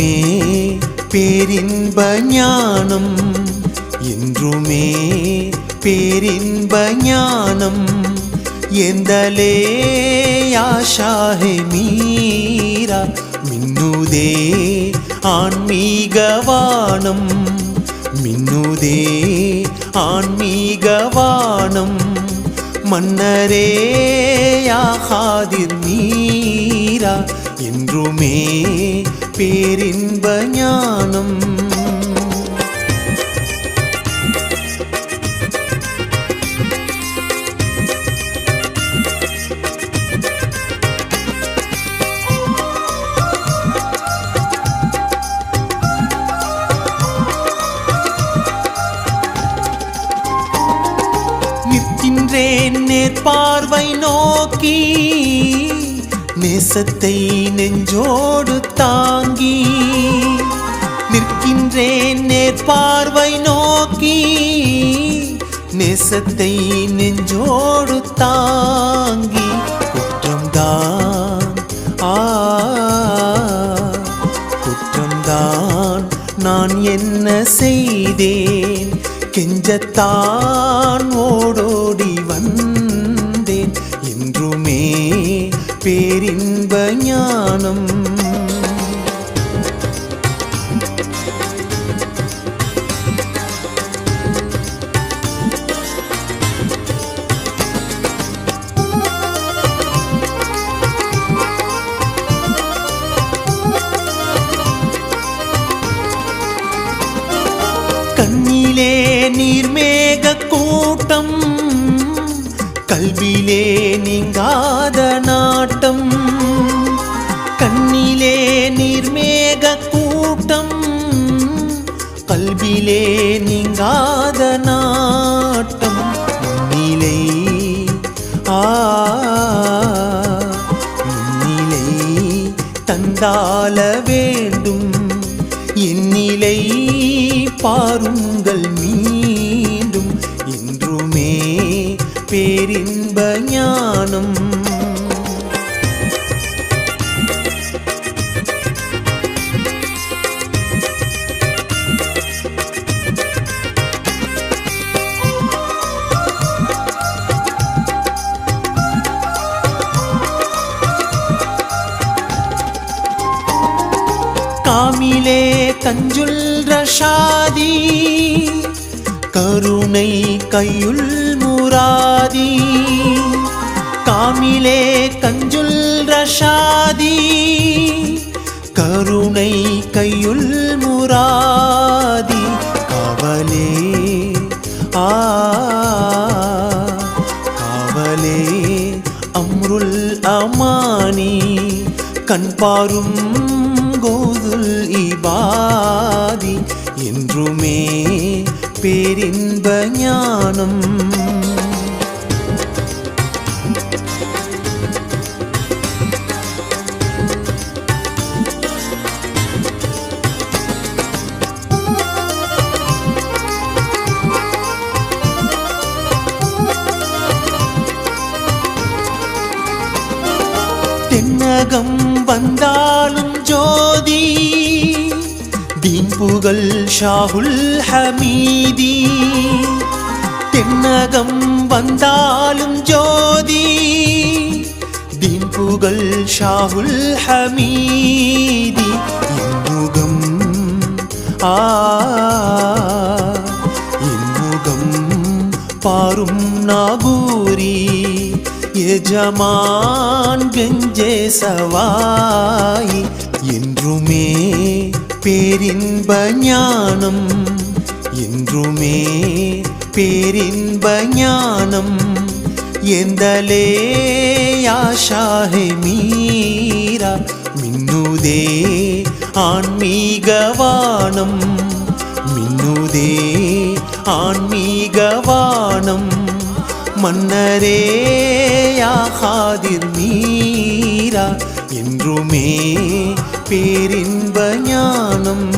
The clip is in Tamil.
என்றுமே பேரின்ப ஞானம், என்றுமே பேரின்ப ஞானம். எந்தலே ஆஷாஹே மீரா மின்னுதே ஆன்மீகவானம், மின்னுதே ஆன்மீகவானம். மன்னரே யா காதிர் மீரா என்றுமே பேரின்ப ஞானம். நிற்கின்றேன் நேர்பார்வை நோக்கி, நேசத்தை நெஞ்சோடு தாங்கி. நிற்கின்றேன் நேர்பார்வை நோக்கி, நேசத்தை நெஞ்சோடு தாங்கி. குற்றம்தான் குற்றம்தான் நான் என்ன செய்தேன், கெஞ்சத்தான் ஓடோடி வந்தேன். என்றுமே பேரின்ப ஞானம். கண்ணிலே நீர்மேக கூட்டம், கல்விலே நீங்காத நாட்டம். கண்ணிலே நீர்மேக கூட்டம், கல்விலே நீங்காத நாட்டம். முன்னிலை முன்னிலை தந்தால வேண்டும், என்னிலை பாருங்கள் மீண்டும். என்றுமே பேரின்ப ஞானம். காமிலே கஞ்சுல் ரஷாதி, கருணை கையுள் முராதி. காமிலே கஞ்சுல் ரஷாதி, கருணை கையுள் முராதி. காவலே காவலே அம்ருல் அமானி, கண்பாரும் கோதுல் இபாதி. என்றுமே பேரின்ப ஞானம். தென்னகம் வந்தாலும் ஜோதி, தீன் புகழ் ஷாஹுல் ஹமீதி. தென்னகம் வந்தாலும் ஜோதி, தீன் புகழ் ஷாஹுல் ஹமீதி. என்முகம் என்முகம் பாரும் நாகூரி, எஜமான் கெஞ்சே சவாய். என்றுமே பேரின்ப ஞானம், என்றுமே பேரின்ப ஞானம். எந்தலே ஆஷாஹே மீரா மின்னுதே ஆன்மீகவானம், மின்னுதே ஆன்மீகவானம். மன்னரே யா காதிர் மீரா என்றுமே பேரின்ப ஞானம்.